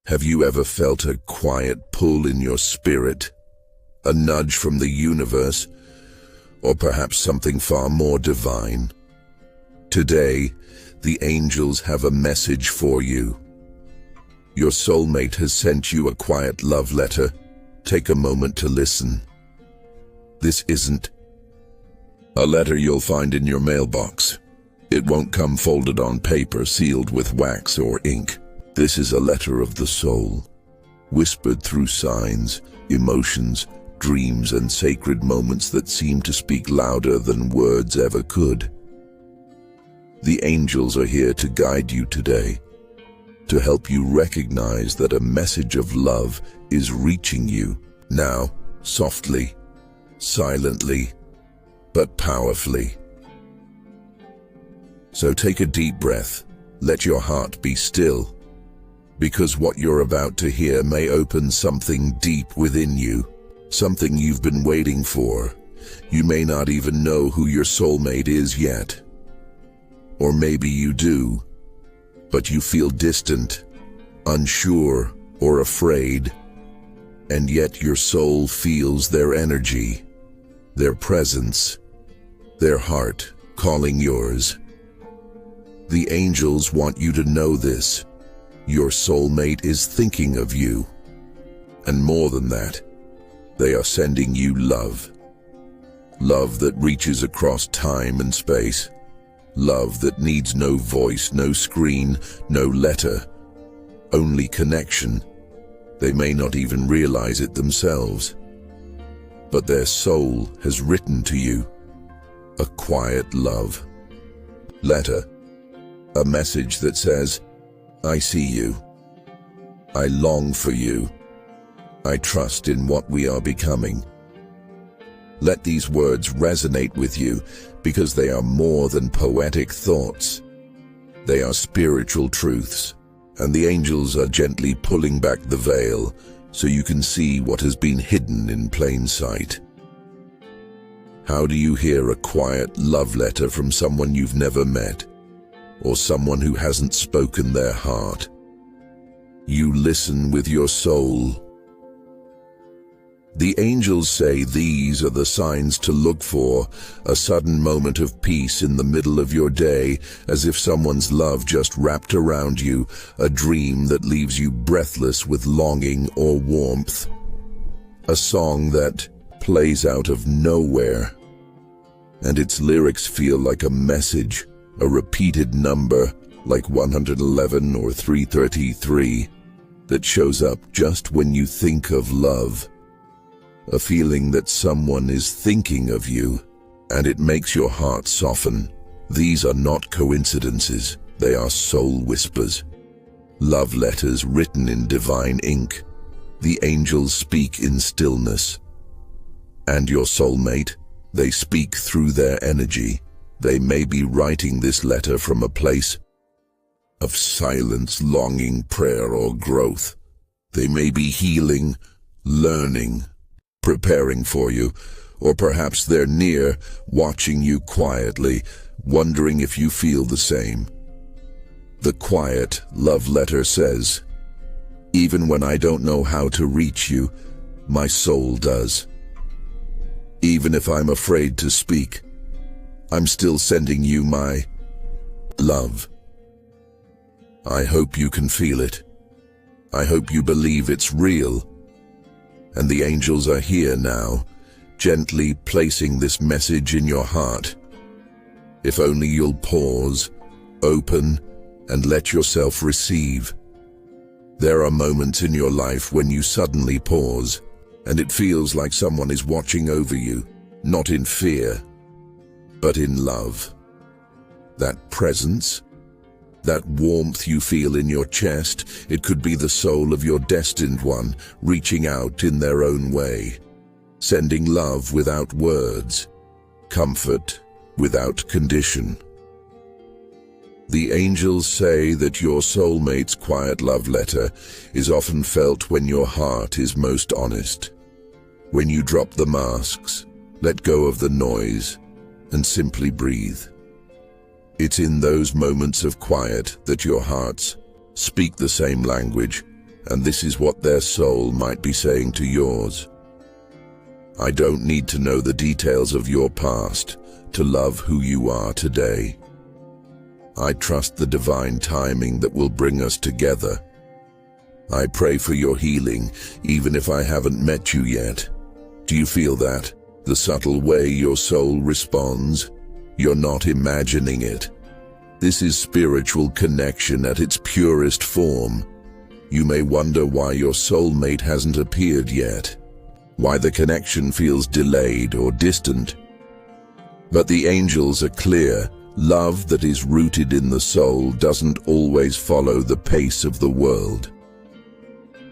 Have you ever felt a quiet pull in your spirit, a nudge from the universe, or perhaps something far more divine? Today, the angels have a message for you. Your soulmate has sent you a quiet love letter. Take a moment to listen. This isn't a letter you'll find in your mailbox. It won't come folded on paper, sealed with wax or ink. This is a letter of the soul, whispered through signs, emotions, dreams, and sacred moments that seem to speak louder than words ever could. The angels are here to guide you today, to help you recognize that a message of love is reaching you now, softly, silently, but powerfully. So take a deep breath, let your heart be still, because what you're about to hear may open something deep within you, something you've been waiting for. You may not even know who your soulmate is yet. Or maybe you do, but you feel distant, unsure, or afraid, and yet your soul feels their energy, their presence, their heart calling yours. The angels want you to know this. Your soulmate is thinking of you. And more than that, they are sending you love. Love that reaches across time and space. Love that needs no voice, no screen, no letter, only connection. They may not even realize it themselves. But their soul has written to you a quiet love letter, a message that says, I see you. I long for you. I trust in what we are becoming. Let these words resonate with you because they are more than poetic thoughts. They are spiritual truths, and the angels are gently pulling back the veil so you can see what has been hidden in plain sight. How do you hear a quiet love letter from someone you've never met, or someone who hasn't spoken their heart? You listen with your soul. The angels say these are the signs to look for: a sudden moment of peace in the middle of your day, as if someone's love just wrapped around you, a dream that leaves you breathless with longing or warmth, a song that plays out of nowhere, and its lyrics feel like a message, a repeated number, like 111 or 333, that shows up just when you think of love. A feeling that someone is thinking of you, and it makes your heart soften. These are not coincidences, they are soul whispers. Love letters written in divine ink. The angels speak in stillness. And your soulmate, they speak through their energy. They may be writing this letter from a place of silence, longing, prayer, or growth. They may be healing, learning, preparing for you, or perhaps they're near, watching you quietly, wondering if you feel the same. The quiet love letter says, even when I don't know how to reach you, my soul does. Even if I'm afraid to speak, I'm still sending you my love. I hope you can feel it. I hope you believe it's real. And the angels are here now, gently placing this message in your heart. If only you'll pause, open, and let yourself receive. There are moments in your life when you suddenly pause, and it feels like someone is watching over you, not in fear, but in love. That presence, that warmth you feel in your chest, it could be the soul of your destined one, reaching out in their own way, sending love without words, comfort without condition. The angels say that your soulmate's quiet love letter is often felt when your heart is most honest, when you drop the masks, let go of the noise, and simply breathe. It's in those moments of quiet that your hearts speak the same language and this is what their soul might be saying to yours. I don't need to know the details of your past to love who you are today. I trust the divine timing that will bring us together. I pray for your healing, even if I haven't met you yet. Do you feel that? The subtle way your soul responds? You're not imagining it. This is spiritual connection at its purest form. You may wonder why your soulmate hasn't appeared yet, why the connection feels delayed or distant. But the angels are clear. Love that is rooted in the soul doesn't always follow the pace of the world.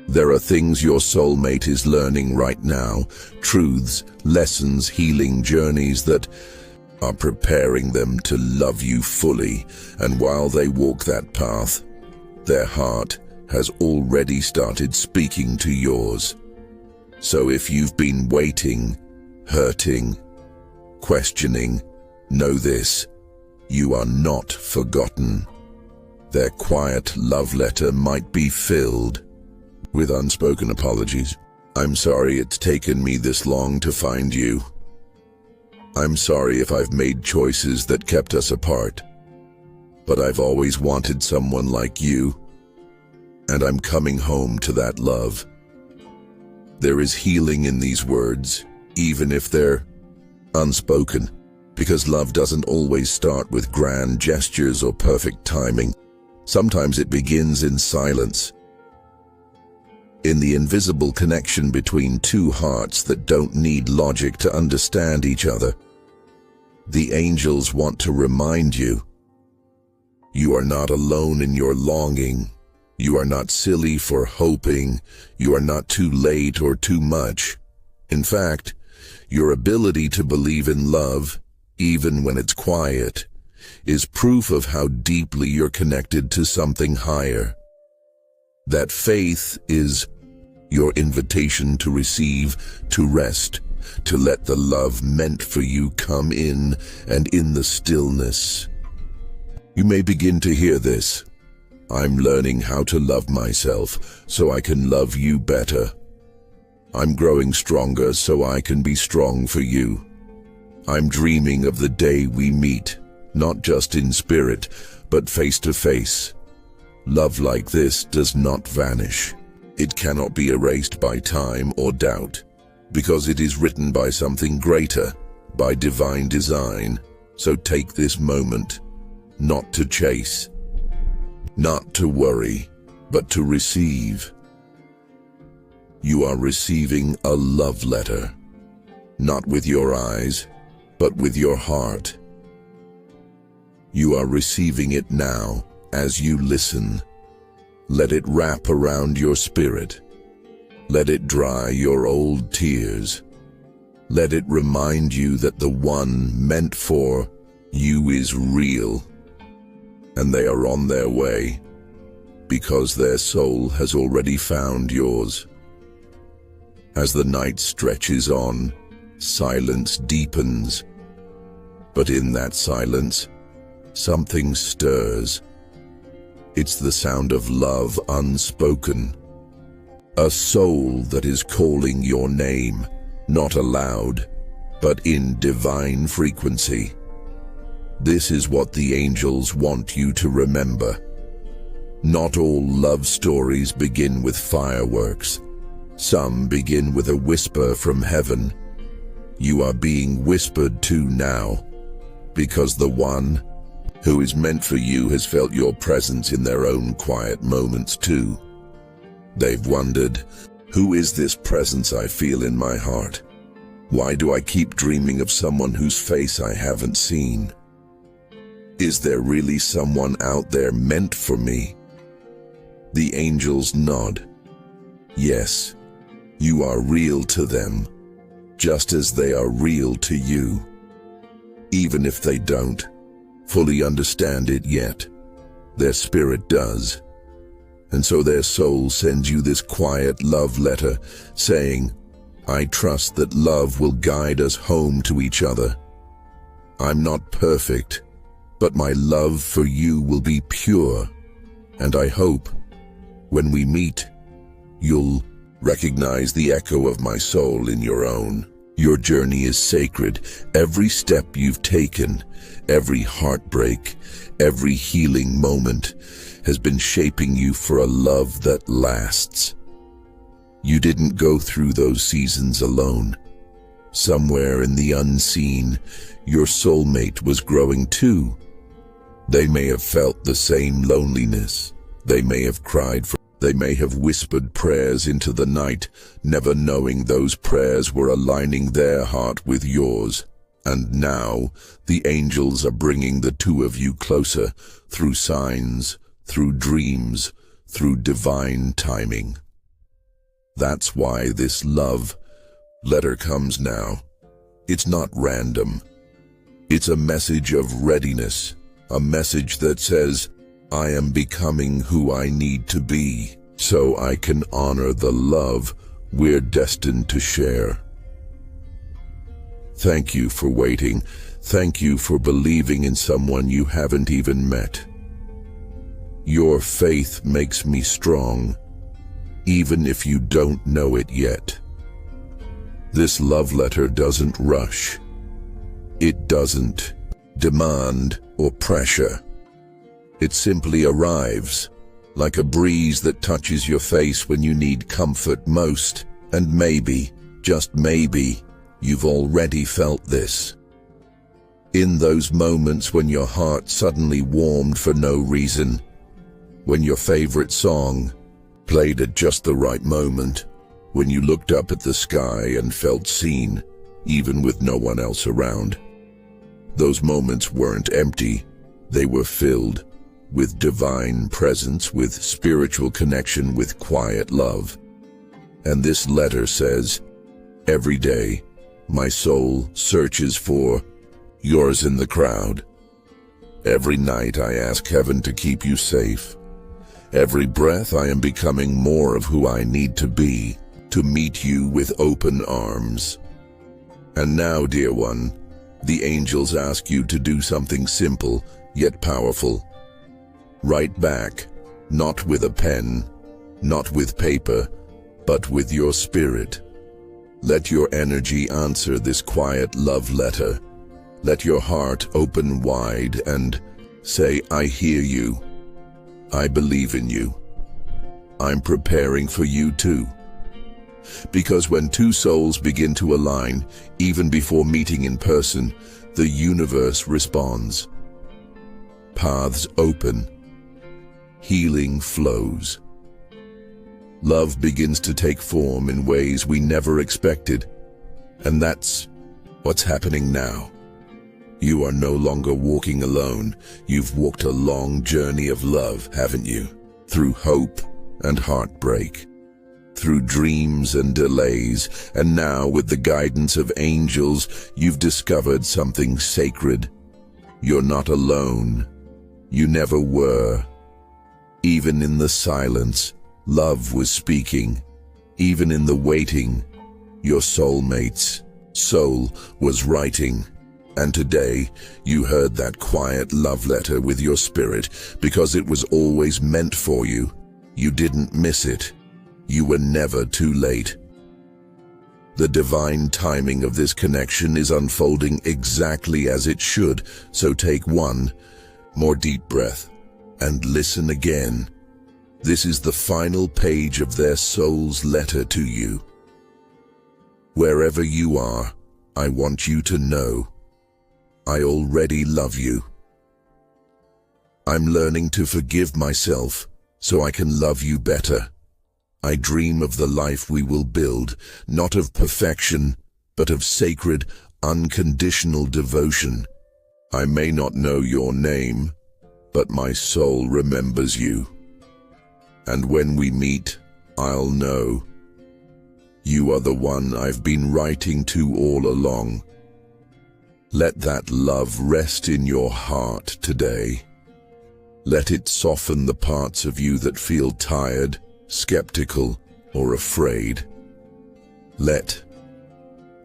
There are things your soulmate is learning right now, truths, lessons, healing journeys that are preparing them to love you fully, and while they walk that path, their heart has already started speaking to yours. So if you've been waiting, hurting, questioning, know this: you are not forgotten. Their quiet love letter might be filled with unspoken apologies. I'm sorry it's taken me this long to find you. I'm sorry if I've made choices that kept us apart. But I've always wanted someone like you, and I'm coming home to that love. There is healing in these words, even if they're unspoken, because love doesn't always start with grand gestures or perfect timing. Sometimes it begins in silence, in the invisible connection between two hearts that don't need logic to understand each other. The angels want to remind you, you are not alone in your longing. You are not silly for hoping. You are not too late or too much. In fact, your ability to believe in love, even when it's quiet, is proof of how deeply you're connected to something higher. That faith is your invitation to receive, to rest, to let the love meant for you come in, and in the stillness, you may begin to hear this. I'm learning how to love myself so I can love you better. I'm growing stronger so I can be strong for you. I'm dreaming of the day we meet, not just in spirit, but face to face. Love like this does not vanish. It cannot be erased by time or doubt, because it is written by something greater, by divine design. So take this moment, not to chase, not to worry, but to receive. You are receiving a love letter, not with your eyes, but with your heart. You are receiving it now as you listen. Let it wrap around your spirit. Let it dry your old tears. Let it remind you that the one meant for you is real, and they are on their way, because their soul has already found yours. As the night stretches on, silence deepens, but in that silence, something stirs. It's the sound of love unspoken, a soul that is calling your name, not aloud, but in divine frequency. This is what the angels want you to remember. Not all love stories begin with fireworks. Some begin with a whisper from heaven. You are being whispered to now, because the one who is meant for you has felt your presence in their own quiet moments too. They've wondered, who is this presence I feel in my heart? Why do I keep dreaming of someone whose face I haven't seen? Is there really someone out there meant for me? The angels nod. Yes, you are real to them, just as they are real to you. Even if they don't fully understand it yet, their spirit does. And so their soul sends you this quiet love letter saying, I trust that love will guide us home to each other. I'm not perfect, but my love for you will be pure, and I hope, when we meet, You'll recognize the echo of my soul in your own. Your journey is sacred. Every step you've taken, every heartbreak, every healing moment has been shaping you for a love that lasts. You didn't go through those seasons alone. Somewhere in the unseen, your soulmate was growing too. They may have felt the same loneliness. They may have cried for They may have whispered prayers into the night, never knowing those prayers were aligning their heart with yours. And now, the angels are bringing the two of you closer, through signs, through dreams, through divine timing. That's why this love letter comes now. It's not random. It's a message of readiness, a message that says, I am becoming who I need to be, so I can honor the love we're destined to share. Thank you for waiting. Thank you for believing in someone you haven't even met. Your faith makes me strong, even if you don't know it yet. This love letter doesn't rush. It doesn't demand or pressure. It simply arrives, like a breeze that touches your face when you need comfort most. And maybe, just maybe, you've already felt this. In those moments when your heart suddenly warmed for no reason, when your favorite song played at just the right moment, when you looked up at the sky and felt seen, even with no one else around. Those moments weren't empty, they were filled with divine presence, with spiritual connection, with quiet love. And this letter says, every day, my soul searches for yours in the crowd. Every night I ask heaven to keep you safe. Every breath I am becoming more of who I need to be, to meet you with open arms. And now, dear one, the angels ask you to do something simple, yet powerful. Write back, not with a pen, not with paper, but with your spirit. Let your energy answer this quiet love letter. Let your heart open wide and say, I hear you. I believe in you. I'm preparing for you too. Because when two souls begin to align, even before meeting in person, the universe responds. Paths open. Healing flows. Love begins to take form in ways we never expected. And that's what's happening now. You are no longer walking alone. You've walked a long journey of love, haven't you? Through hope and heartbreak, through dreams and delays, and now with the guidance of angels, you've discovered something sacred. You're not alone. You never were. Even in the silence, love was speaking. Even in the waiting, your soulmate's soul was writing. And today, you heard that quiet love letter with your spirit because it was always meant for you. You didn't miss it. You were never too late. The divine timing of this connection is unfolding exactly as it should, so take one more deep breath and listen again. This is the final page of their soul's letter to you. Wherever you are, I want you to know, I already love you. I'm learning to forgive myself so I can love you better. I dream of the life we will build, not of perfection, but of sacred, unconditional devotion. I may not know your name, but my soul remembers you. And when we meet, I'll know. You are the one I've been writing to all along. Let that love rest in your heart today. Let it soften the parts of you that feel tired, skeptical, or afraid. Let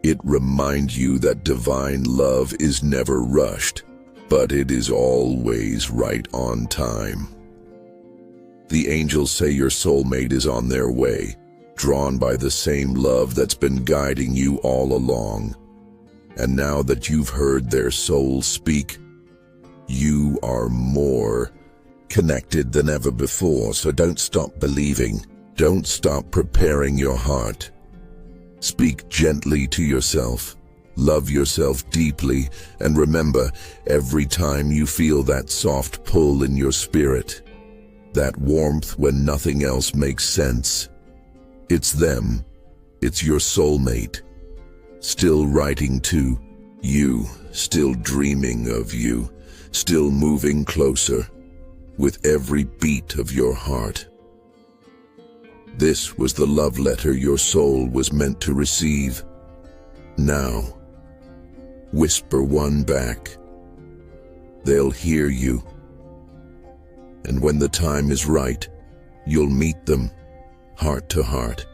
it remind you that divine love is never rushed, but it is always right on time. The angels say your soulmate is on their way. drawn by the same love that's been guiding you all along. And now that you've heard their souls speak, you are more connected than ever before. So don't stop believing. Don't stop preparing your heart. Speak gently to yourself. Love yourself deeply, and remember, every time you feel that soft pull in your spirit, that warmth when nothing else makes sense, it's them, it's your soulmate, still writing to you, still dreaming of you, still moving closer with every beat of your heart. This was the love letter your soul was meant to receive. Now, whisper one back. They'll hear you. And when the time is right, you'll meet them, heart to heart.